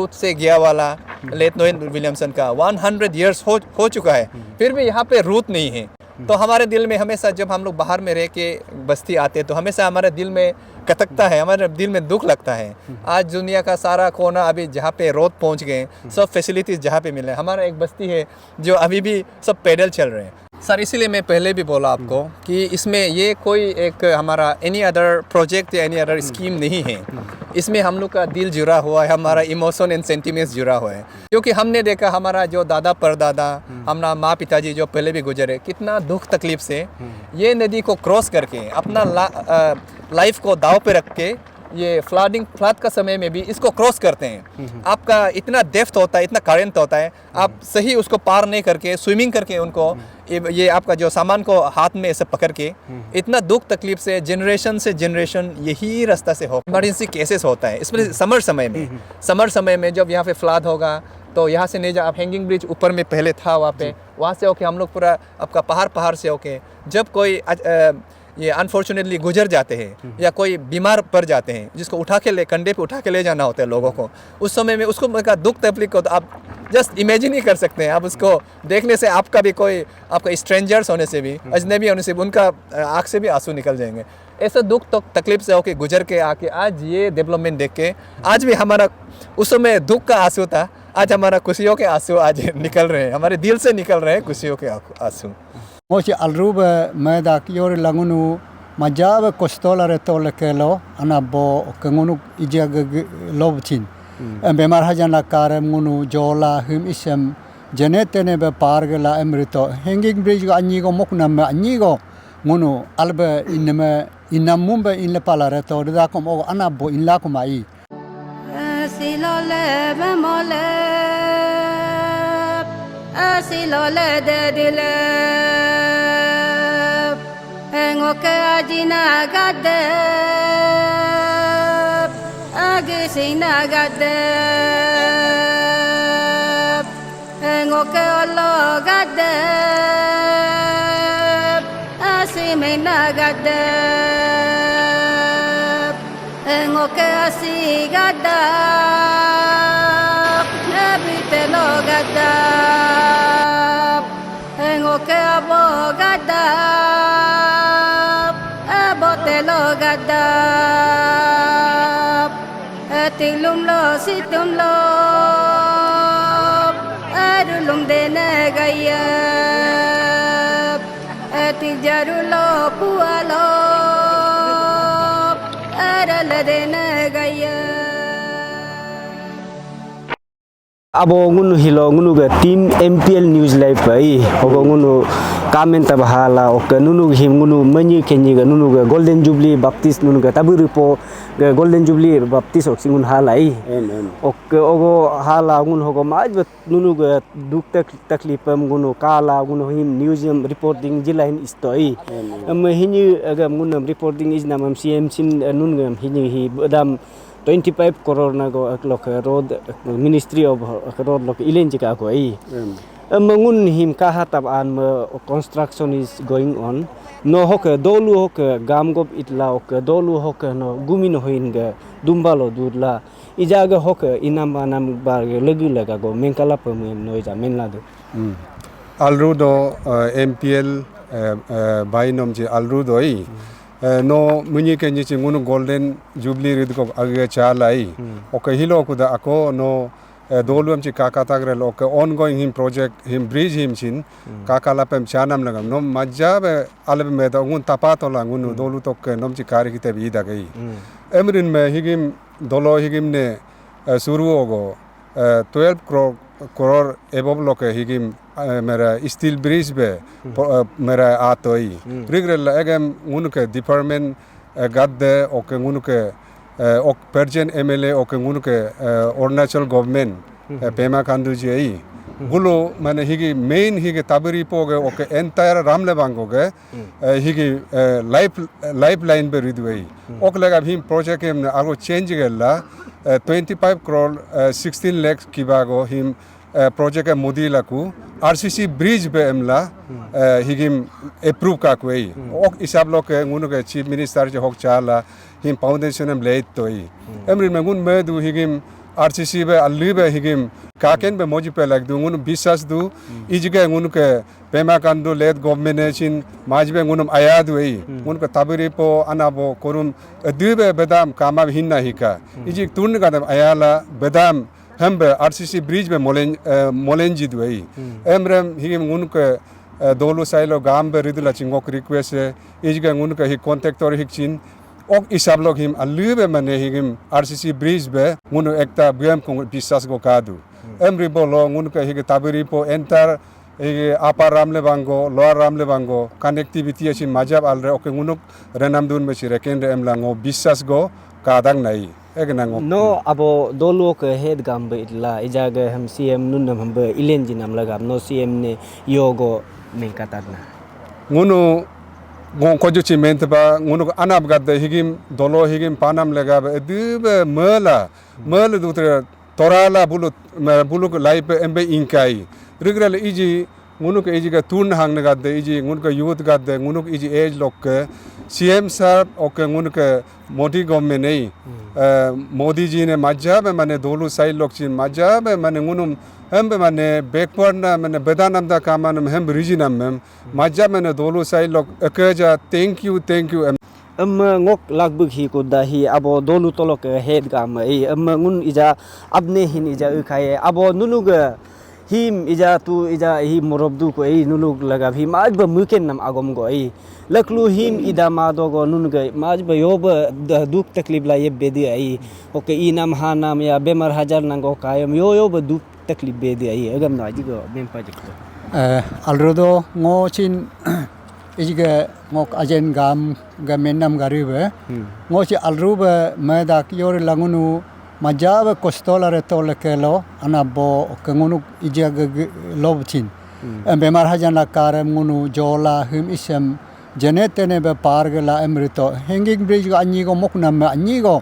Root से गया वाला लेट नोएल विलियमसन का 100 इयर्स हो चुका है, फिर भी यहाँ पे रूट नहीं है। तो हमारे दिल में हमेशा जब हम लोग बाहर में रह के बस्ती आते हैं तो हमेशा हमारे दिल में खटकता है, हमारे दिल में दुख लगता है। आज दुनिया का सारा कोना अभी जहाँ पे रोड पहुँच गए, सब फैसिलिटीज़ जहाँ पे मिले, हमारा एक बस्ती है जो अभी भी सब पैदल चल रहे हैं सर। इसीलिए मैं पहले भी बोला आपको कि इसमें ये कोई एक हमारा एनी अदर प्रोजेक्ट या एनी अदर स्कीम नहीं है। इसमें हम लोग का दिल जुड़ा हुआ है, हमारा इमोशन एंड सेंटिमेंट्स जुड़ा हुआ है, क्योंकि हमने देखा हमारा जो दादा परदादा, हमारा माँ पिताजी जो पहले भी गुजरे, कितना दुख तकलीफ से ये नदी को क्रॉस करके अपना लाइफ को दाव पे रख के ये फ्लड का समय में भी इसको क्रॉस करते हैं। आपका इतना डेप्थ होता है, इतना करंट होता है, आप सही उसको पार नहीं करके स्विमिंग करके उनको ये आपका जो सामान को हाथ में ऐसे पकड़ के इतना दुख तकलीफ से जनरेशन यही रास्ता से हो इमरजेंसी केसेस होता है। इसमें समर समय में जब यहाँ पे फ्लड होगा तो यहाँ से नहीं जा, आप हैंगिंग ब्रिज ऊपर में पहले था वहाँ से होके हम लोग पूरा आपका पहाड़ से होके जब कोई ये अनफॉर्चुनेटली गुजर जाते हैं या कोई बीमार पड़ जाते हैं जिसको कंधे पे उठा के ले जाना होता है लोगों को, उस समय में उसको दुख तकलीफ को तो आप जस्ट इमेजिन ही कर सकते हैं। आप उसको देखने से आपका भी कोई आपका स्ट्रेंजर्स होने से भी, अजनबी होने से भी उनका आँख से भी आंसू निकल जाएंगे। ऐसा दुख तो तकलीफ से होके गुजर के आके आज ये डेवलपमेंट देख के आज भी हमारा उस समय दुख का आंसू था, आज हमारा खुशियों के आंसू आज निकल रहे हैं, हमारे दिल से निकल रहे हैं खुशियों के आंसू। Mochi alruba medak yori langunu majaba kostola retole kelo anabo kengunu ijag lobchin bemar hajana kare munu jola him isem genetene be pargela emrito hanging bridge anigo mokna anigo munu albe inamumbe inle palareto dakom o anabo inlakumai silole bemole silole dedile ngoke ajina gade agisina gade ngoke olo gade asimina gade ngoke asigada abitelo gada ngoke abogada botelo gada tilum lo situm lo arulum dene gaya tijaru lo pualo aral dene gaya abo ngunu hilo ngunu ga team MPL news live pai ogo ngunu comment bahala ok nunu him ngunu mani kenyi ga nunu ga golden jubilee baptist nunu ga taburipo ga golden jubilee baptist ok singun halai ok ogo hala ngun hogo maj nunu ga duk taklipam ngunu kala ngunu him newsroom reporting jilain istoi am hini aga ngunu reporting is namam CM sin nun ga hini hi badam 25 crore na go aklok road ministry of road lok ilen jika ko ai mangun him ka hatab an construction is going on no hok dolu hok gamgop itla ok dolu hok no gumin hoin ga dumbalo durla ijaga hok inamba nam bar legi laga go menkala pam noija menla do alrudo MPL bainom je alrudo ai no muni kenyi ngunu golden jubilee rid ko age chalai okay hilo ko da ako no dolum chi kaka tagre lok ongoing him project him bridge him chin kaka lapem chanam lagam no majab albe me da ngun tapato la ngunu dolu tok nom chi kari kite bi da gai emrin me higim dolo higim ne suru ogo 12 crore above loke higim मेरा steel bridge पे मेरा आतोई रिग्रेल एगम उनके department गद्दे okay उनके okay पर्जन MLA okay उनके Arunachal government Pema Khandu जी आई गुलो माने हिगी main हिगे ताबरी पोगे okay entire रामले बांगोगे हिगी life line पे रिदुई ओक लगा भीम प्रोजेक्ट हम आगो चेंज गेला 25 crore 16 lakhs किबागो हिम प्रोजेक्ट मोदी लाकू RCC ब्रिज पे एमला हिगिम अप्रूव का कोई ओक हिसाब लोग के गुनु के चीफ मिनिस्टर जो होक चाला हिम फाउंडेशन में लेट तो ही एमरी में गुन में दु हिगिम RCC be alli be higim kaken be moji pe lag du ngun bisas du ijge ngun ke pema kandu led government chin majbe ngunum ayadu ei ngun ke tabiri po anabo korum dube bedam kama hinna hika iji tun gadam ayala bedam hambe RCC bridge be molenji du ei emrem higim ngun ke dolu sailo gambe ridula chingok request ijge ngun ke hi contactor hikchin ok isab log him alube mane higim RCC bridge be ngunu ekta buam kong bisas go kadu emri bolo ngunu ka hige tabiri po enter hige upper ramle bango lower ramle bango connectivity asin majab alre ok ngunu renam dun me chire kendre emla ngo bisas go kadang nai egna ngo no abo dolo ke head gambe itla ijaga ham CM nunam hambe ilen jinam lagam no CM ne yogo mengkatarna ngunu ngong koju chi mentba ngunu anab gadde higim dolo higim panam lega edube mela dutre torala buluk life embe inkai rigral iji ngunu ke iji ga tun hang gadde iji ngunu ke youth gadde ngunu iji age lok CM sir ok ngunu ke modi government nei modi ji ne majab mane dolu sai lok chin majab mane ngunu हमबे माने backward ना माने बेदानम दा कामान हम रीजनम में मजा माने दोलो साइ लोग अकेजा thank you ngok lagbuk hi ko dahi abo dolu tolok head gam ei ngun ija abne hin ija ukai abo nuluga him ija tu ija hi morobdu ko ei nulug laga hi maj ba muken nam agom go ei laklu him ida ma do go nunga maj ba yob duk taklif la yebbe di ei oke inam hanam ya bemar hajar nango kayam yo ba duk taklif be di ei agam na ji go mem project alrodo ngo chin ijge ngok ajen gam gamenam garibe ngochi alruba meda yor langunu majaba kostola retole kelo anabo kengunu ijga lobchin bemar hajana karem ngunu jola him isem genetene be pargela emrito hanging bridge go anyi go moknam anyi go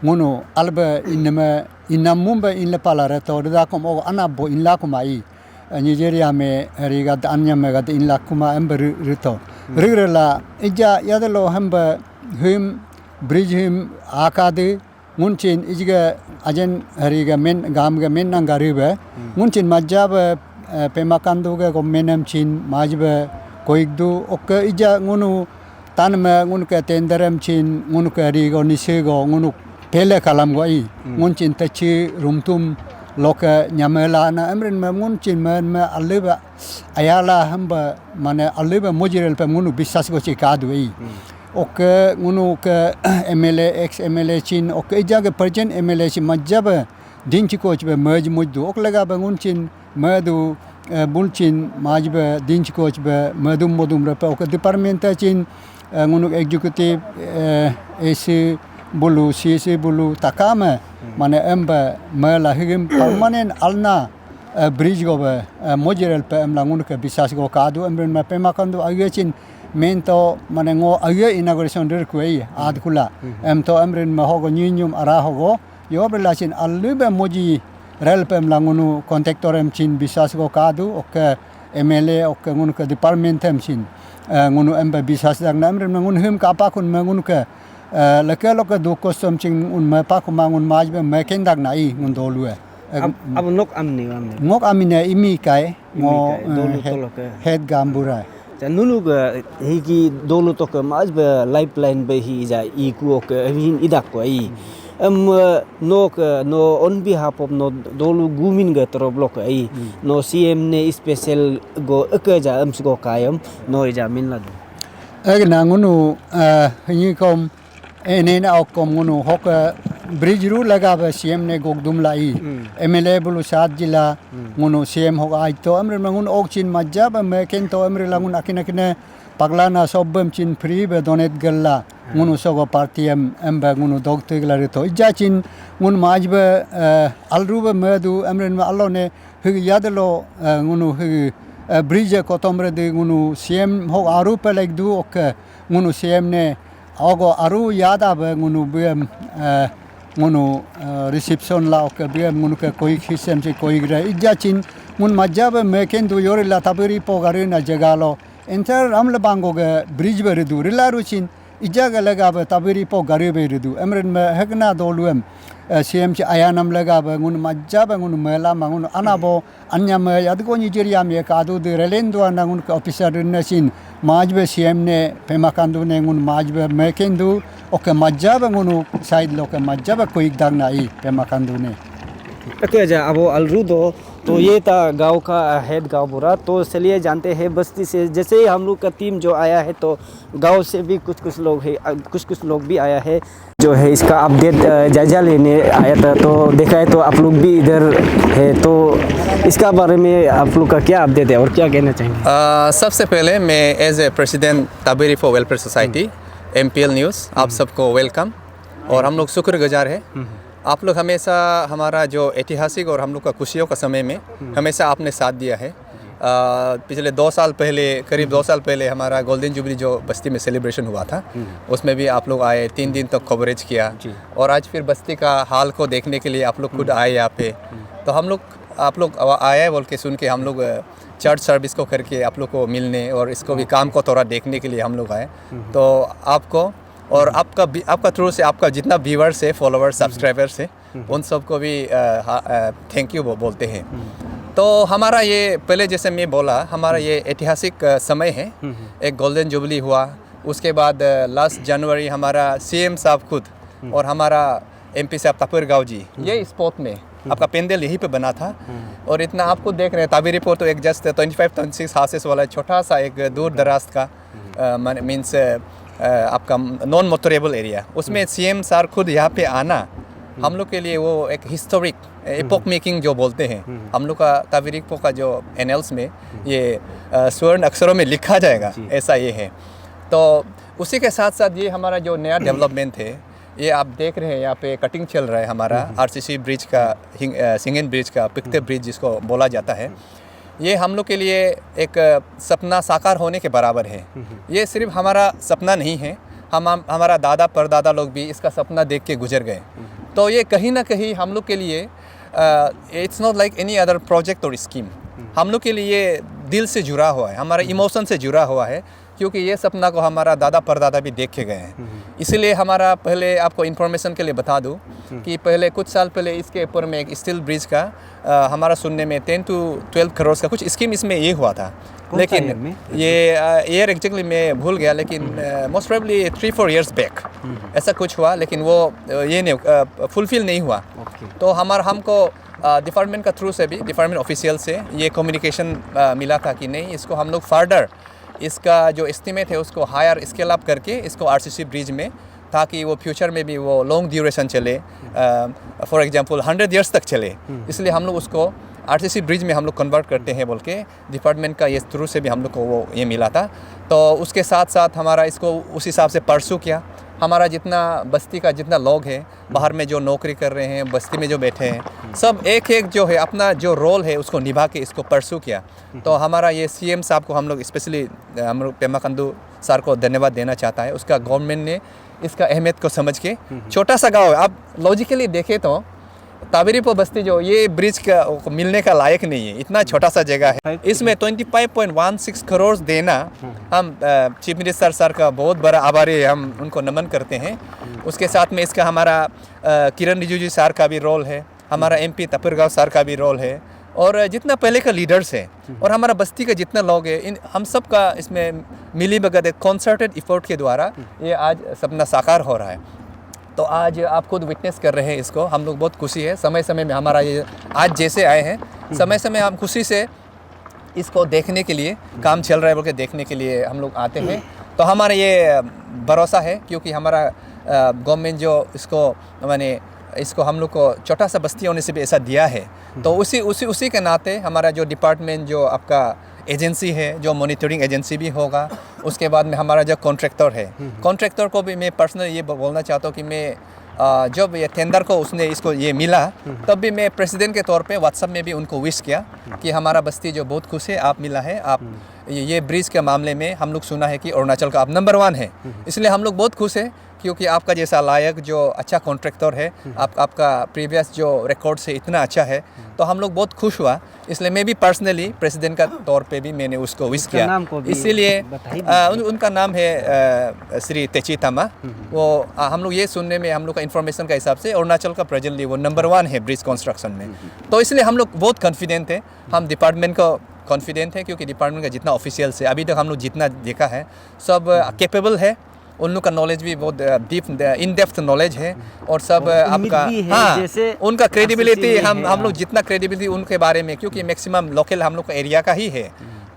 ngunu albe inamumba inle palare to da kom anabo inla kumai Nigeria me riga anya me ga inla kuma emberito Rigrela ija yadalo hamba him bridge him akade munchin ijga ajen hariga men gam ga men nangaribe munchin majab pemakandu ga gomenem chin majbe koigdu ok ija ngunu tanme ngun ka tenderem chin ngun ka rigo nisego ngunu pele kalam go I munchin tachi rumtum loka nyamela na emrin me munchin me aliba ayala hamba mane aliba mojirel pe ngunu bisas go chikadu ei ok ngunu ke MLA ex MLA chin ok ijage present MLA chin majaba dinchi coach be merge mujdu ok laga be ngunchin madu bulchin majbe dinchi coach be madum modum repe ok department chin ngunu executive AC bulu CC bulu takame mane emba mela higim permanent alna bridge go be mojirel pe emla ngun ke bisas go kadu emben me pe makandu agechin mento mane ngo age inauguration der kuei ad kula em to emren me hogo nyunyum ara hogo yobela chin alube moji rel pe emla ngunu contactor em chin bisas go kadu ok MLA ok ngun ke department em chin ngunu emba bisas dang emren ngun him ka pa kun ngun ke leke du kostum ching un me pa kuma ngun maj be me kendak nai ngun dolu ab nok amni ngok amine imi kai ngo head gambura nunu ga higi dolu to ka maj be lifeline be hi ja I ku ok hin idak ko I no on behalf of no dolu gumin ga tro block I no CM ne special go akaja ams go kayam no ja min la egna ngunu hi kom enena okom ngunu hok bridge ru laga ba CM ne gogdum lai MLA bulu sat jila ngunu CM hok ai to amre ngun okchin majja ba me ken to amre langun akine paglana sobbem chin free be donate galla ngunu sogo party emba ngunu doctor gala to ijachin ngun majbe alru ba medu amre allo ne yadlo ngunu bridge ko tomre de ngunu CM hok aru pe like du ok ngunu CM ne ogo aru yada ba ngunu bem ngunu reception la ok bem ngunu ke koi khisem se koi gra ijachin ngun majab me ken du yor la tabiri po garina jagalo enter amle bango ge bridge ber du rilaru chin इजाग लगाब ताबिरिपो गारिबेरिदु एमरन में हगना दोलुएम CM ची आयानम लगाब nguन majab nguन Mela mangun anabo anyam yadgo nigeria me kadu de relendo angun officer nasin majbe CM ne pemakandu ne nguन majbe mekendu oke majab nguन side loke majab koik dagna I pemakandu ne okay जा अब अलरूदो तो ये था गांव का head गांव बुरा तो चलिए जानते हैं बस्ती से जैसे ही हम लोग का टीम जो आया है तो गांव से भी कुछ लोग है कुछ लोग भी आया है जो है इसका अपडेट जायजा लेने आया था तो देखा है तो आप लोग भी इधर है तो इसका बारे में आप लोग का क्या अपडेट है और क्या कहना चाहेंगे? सबसे पहले मैं एज ए प्रेसिडेंट ताबेरी for welfare society MPL news आप सबको वेलकम और हम लोग शुक्रगुजार है। आप लोग हमेशा हमारा जो ऐतिहासिक और हम लोग का खुशियों का समय में हमेशा आपने साथ दिया है। पिछले 2 साल पहले करीब 2 साल पहले हमारा गोल्डन जुबली जो बस्ती में सेलिब्रेशन हुआ था उसमें भी आप लोग आए 3 दिन तक कवरेज किया और आज फिर बस्ती का हाल को देखने के लिए आप लोग खुद आए यहाँ पे। तो हम लोग आप लोग आए बोल के सुन के हम लोग चर्च सर्विस को करके आप लोग को मिलने और इसको भी काम को थोड़ा देखने के लिए हम लोग आए। तो आपको और आपका थ्रू से आपका जितना व्यूअर्स है फॉलोअर्स सब्सक्राइबर्स है उन सबको भी थैंक यू बोलते हैं। तो हमारा ये पहले जैसे मैं बोला हमारा ये ऐतिहासिक समय है। एक गोल्डन जुबली हुआ उसके बाद लास्ट जनवरी हमारा CM साहब खुद और हमारा MP साहब तापुर गाँव जी ये स्पॉट में आपका पेंडल यहीं पे बना था और इतना आपको देख रहे हैं ताबेरी पर तो एक जस्ट 25-26 हाउसेस वाला छोटा सा एक दूर दराज का मीन्स आपका नॉन मोटरेबल एरिया उसमें CM सर खुद यहाँ पे आना हम लोग के लिए वो एक हिस्टोरिक एपोक मेकिंग जो बोलते हैं हम लोग का ताबेरी का जो एनल्स में ये स्वर्ण अक्षरों में लिखा जाएगा ऐसा ये है। तो उसी के साथ साथ ये हमारा जो नया डेवलपमेंट है ये आप देख रहे हैं यहाँ पे कटिंग चल रहा है हमारा RCC ब्रिज का सिंगन ब्रिज का पिकते ब्रिज जिसको बोला जाता है। ये हम लोग के लिए एक सपना साकार होने के बराबर है। ये सिर्फ हमारा सपना नहीं है हमारा दादा परदादा लोग भी इसका सपना देख के गुजर गए। तो ये कहीं ना कहीं हम लोग के लिए it's not like any other project और स्कीम हम लोग के लिए दिल से जुड़ा हुआ है हमारा इमोशन से जुड़ा हुआ है क्योंकि ये सपना को हमारा दादा परदादा भी देख के गए हैं। इसीलिए हमारा पहले आपको इन्फॉर्मेशन के लिए बता दूं कि पहले कुछ साल पहले इसके ऊपर में एक स्टील ब्रिज का हमारा सुनने में 10 to 12 करोड़ का कुछ स्कीम इसमें ये हुआ था लेकिन ये ईयर एग्जैक्टली मैं भूल गया लेकिन मोस्ट प्रोबेबली 3-4 years बैक ऐसा कुछ हुआ लेकिन वो ये नहीं फुलफिल नहीं हुआ। तो हमको डिपार्टमेंट का थ्रू से भी डिपार्टमेंट ऑफिशियल से ये कम्युनिकेशन मिला था कि नहीं इसको हम लोग फर्दर इसका जो एस्टिमेट है उसको हायर स्केल अप करके इसको RCC ब्रिज में ताकि वो फ्यूचर में भी वो लॉन्ग ड्यूरेशन चले फॉर एग्जांपल 100 years तक चले। इसलिए हम लोग उसको RCC ब्रिज में हम लोग कन्वर्ट करते हैं बोल के डिपार्टमेंट का ये थ्रू से भी हम लोग को वो ये मिला था। तो उसके साथ साथ हमारा इसको उस हिसाब से परसू किया। हमारा जितना बस्ती का जितना लोग है बाहर में जो नौकरी कर रहे हैं बस्ती में जो बैठे हैं सब एक जो है अपना जो रोल है उसको निभा के इसको परसू किया। तो हमारा ये CM साहब को हम लोग स्पेशली हम लोग पेमा कंदू सर को धन्यवाद देना चाहता है। उसका गवर्नमेंट ने इसका अहमियत को समझ के छोटा सा गाँव है आप लॉजिकली देखें तो ताबेरी पर बस्ती जो ये ब्रिज का मिलने का लायक नहीं है इतना छोटा सा जगह है। इसमें 25.16 करोड़ देना हम चीफ मिनिस्टर सर का बहुत बड़ा आभारी है हम उनको नमन करते हैं। उसके साथ में इसका हमारा किरण रिजिजू सर का भी रोल है हमारा MP तापुरगांव सर का भी रोल है और जितना पहले का लीडर्स है और हमारा बस्ती का जितना लोग है इन हम सब का इसमें मिली भगत एक कॉन्सर्टेड इफोर्ट के द्वारा ये आज सपना साकार हो रहा है। तो आज आप खुद विटनेस कर रहे हैं इसको हम लोग बहुत खुशी है। समय समय में हमारा ये आज जैसे आए हैं समय समय हम खुशी से इसको देखने के लिए काम चल रहा है बोल के देखने के लिए हम लोग आते हैं। तो हमारा ये भरोसा है क्योंकि हमारा गवर्नमेंट जो इसको हम लोग को छोटा सा बस्ती होने से भी ऐसा दिया है। तो उसी के नाते हमारा जो डिपार्टमेंट जो आपका एजेंसी है जो मॉनिटरिंग एजेंसी भी होगा उसके बाद में हमारा जो कॉन्ट्रैक्टर है कॉन्ट्रैक्टर को भी मैं पर्सनल ये बोलना चाहता हूँ कि मैं जब ये टेंडर को उसने इसको ये मिला तब भी मैं प्रेसिडेंट के तौर पे व्हाट्सएप में भी उनको विश किया कि हमारा बस्ती जो बहुत खुश है आप मिला है आप ये ब्रिज के मामले में हम लोग सुना है कि अरुणाचल का आप नंबर 1 है इसलिए हम लोग बहुत खुश है क्योंकि आपका जैसा लायक जो अच्छा कॉन्ट्रैक्टर है आपका प्रीवियस जो रिकॉर्ड से इतना अच्छा है। तो हम लोग बहुत खुश हुआ इसलिए मैं भी पर्सनली प्रेसिडेंट का तौर पे भी मैंने उसको विश किया। नाम को भी इसीलिए बताइए। उनका नाम है श्री तेची तमा। वो हम लोग ये सुनने में हम लोग का इन्फॉर्मेशन का हिसाब से अरुणाचल का प्रेजेंटली वो नंबर 1 है ब्रिज कंस्ट्रक्शन में। तो इसलिए हम लोग बहुत कॉन्फिडेंट है, हम डिपार्टमेंट को कॉन्फिडेंट है, क्योंकि डिपार्टमेंट का जितना ऑफिशियल्स है अभी तक हम लोग जितना देखा है सब कैपेबल है। उन लोग का नॉलेज भी बहुत डीप इन डेप्थ नॉलेज है और सब आपका जैसे उनका क्रेडिबिलिटी RCC हम लोग जितना क्रेडिबिलिटी उनके बारे में, क्योंकि मैक्सिमम लोकल हम लोग का एरिया का ही है,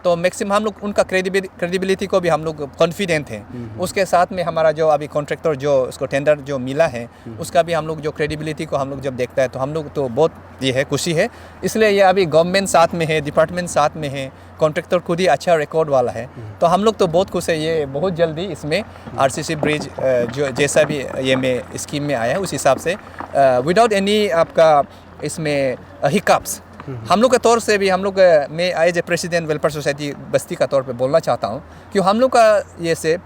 तो मैक्सिमम हम लोग उनका क्रेडिबिलिटी को भी हम लोग कॉन्फिडेंट हैं। उसके साथ में हमारा जो अभी कॉन्ट्रैक्टर जो उसको टेंडर जो मिला है उसका भी हम लोग जो क्रेडिबिलिटी को हम लोग जब देखता है तो हम लोग तो बहुत ये है खुशी है। इसलिए ये अभी गवर्नमेंट साथ में है, डिपार्टमेंट साथ में है, कॉन्ट्रैक्टर खुद ही अच्छा रिकॉर्ड वाला है, तो हम लोग तो बहुत खुश है। ये बहुत जल्दी इसमें RCC ब्रिज जो जैसा भी ये में स्कीम में आया है उस हिसाब से विदाउट एनी आपका इसमें हिकअप्स हम लोग के तौर से भी हम लोग मैं as a president welfare society बस्ती का तौर पे बोलना चाहता हूँ कि हम लोग का ये से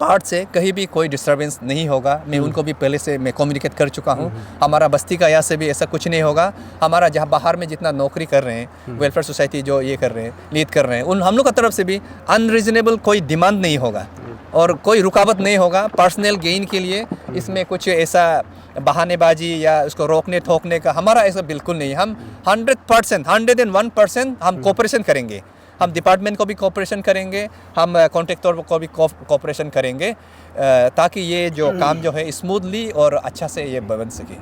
पार्ट से कहीं भी कोई डिस्टर्बेंस नहीं होगा। मैं उनको भी पहले से मैं कम्युनिकेट कर चुका हूँ। हमारा बस्ती का यहाँ से भी ऐसा कुछ नहीं होगा। हमारा जहाँ बाहर में जितना नौकरी कर रहे हैं वेलफेयर सोसाइटी जो ये कर रहे हैं लीड कर रहे हैं उन हम लोग का तरफ से भी अनरीजनेबल कोई डिमांड नहीं होगा और कोई रुकावट नहीं होगा पर्सनल गेन के लिए। इसमें कुछ ऐसा बहानेबाजी या उसको रोकने ठोकने का हमारा ऐसा बिल्कुल नहीं। हम 100% 101% हम कोऑपरेशन करेंगे। हम डिपार्टमेंट को भी कोऑपरेशन करेंगे, हम कॉन्ट्रैक्टर को भी कोऑपरेशन करेंगे ताकि ये जो काम जो है स्मूथली और अच्छा से ये बन सके।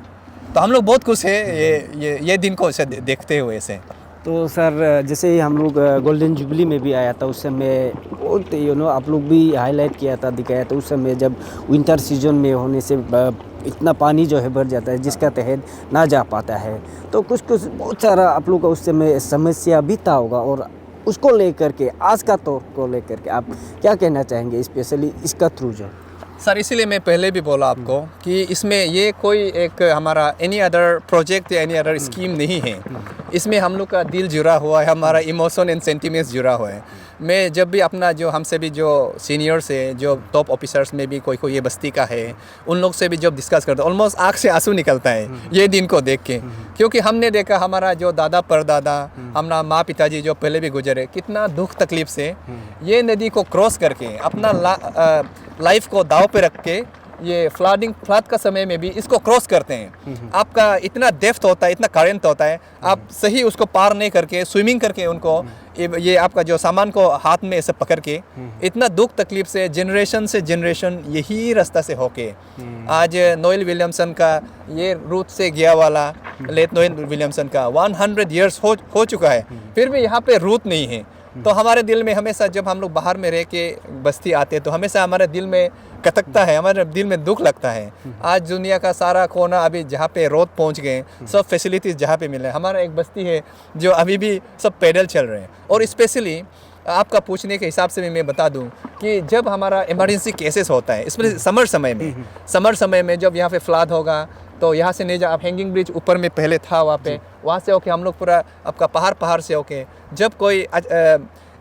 तो हम लोग बहुत खुश है ये दिन को देखते हुए से। तो सर जैसे ही हम लोग गोल्डन जुबली में भी आया था उस समय बहुत आप लोग भी हाईलाइट किया था, दिखाया था उस समय जब विंटर सीजन में होने से इतना पानी जो है भर जाता है जिसका तहत ना जा पाता है। तो कुछ बहुत सारा आप लोग का उस समय समस्या भी था होगा और उसको लेकर के आज का तौर को लेकर के आप क्या कहना चाहेंगे स्पेशली इसका थ्रू जो सर? इसीलिए मैं पहले भी बोला आपको कि इसमें ये कोई एक हमारा एनी अदर प्रोजेक्ट या एनी अदर स्कीम नहीं है। इसमें हम लोग का दिल जुड़ा हुआ है, हमारा इमोशन एंड सेंटिमेंट्स जुड़ा हुआ है। मैं जब भी अपना जो हमसे भी जो सीनियर्स है जो टॉप ऑफिसर्स में भी कोई ये बस्ती का है उन लोग से भी जब डिस्कस करते हैं ऑलमोस्ट आँख से आंसू निकलता है ये दिन को देख के, क्योंकि हमने देखा हमारा जो दादा परदादा हमारा माँ पिताजी जो पहले भी गुजरे कितना दुख तकलीफ से ये नदी को क्रॉस करके अपना लाइफ को दाव पे रख के ये फ्लड का समय में भी इसको क्रॉस करते हैं। आपका इतना डेप्थ होता है, इतना करंट होता है, आप सही उसको पार नहीं करके स्विमिंग करके उनको ये आपका जो सामान को हाथ में ऐसे पकड़ के इतना दुख तकलीफ से जनरेशन यही रास्ता से होके आज नोएल विलियमसन का ये रूट से गया वाला लेट नोएल विलियमसन का 100 ईयर्स हो चुका है, फिर भी यहाँ पे रूट नहीं है। तो हमारे दिल में हमेशा जब हम लोग बाहर में रह के बस्ती आते हैं तो हमेशा हमारे दिल में कतकता है, हमारे दिल में दुख लगता है। आज दुनिया का सारा कोना अभी जहाँ पे रोड पहुँच गए, सब फैसिलिटीज़ जहाँ पे मिल रहे हैं, हमारा एक बस्ती है जो अभी भी सब पैदल चल रहे हैं। और स्पेशली आपका पूछने के हिसाब से भी मैं बता दूं कि जब हमारा इमरजेंसी केसेस होता है इसमें समर समय में जब यहाँ पे फ्लड होगा तो यहाँ से नहीं जा आप हैंगिंग ब्रिज ऊपर में पहले था वहाँ से होके हम लोग पूरा आपका पहाड़ से होके जब कोई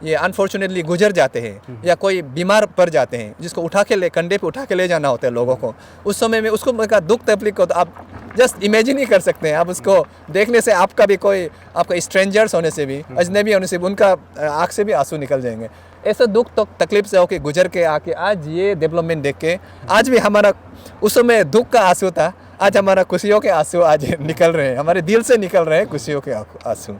ये अनफॉर्चुनेटली गुजर जाते हैं या कोई बीमार पड़ जाते हैं जिसको कंधे पे उठा के ले जाना होता है लोगों को, उस समय में उसको का दुख तकलीफ को तो आप जस्ट इमेजिन ही कर सकते हैं। आप उसको देखने से आपका भी कोई आपका स्ट्रेंजर्स होने से भी अजनबी होने से भी उनका आँख से भी आंसू निकल जाएंगे। ऐसा दुख तो तकलीफ से होके गुजर के आके आज ये डेवलपमेंट देख के आज भी हमारा उस समय दुख का आंसू था, आज हमारा खुशियों के आंसू आज निकल रहे हैं, हमारे दिल से निकल रहे हैं खुशियों के आंसू।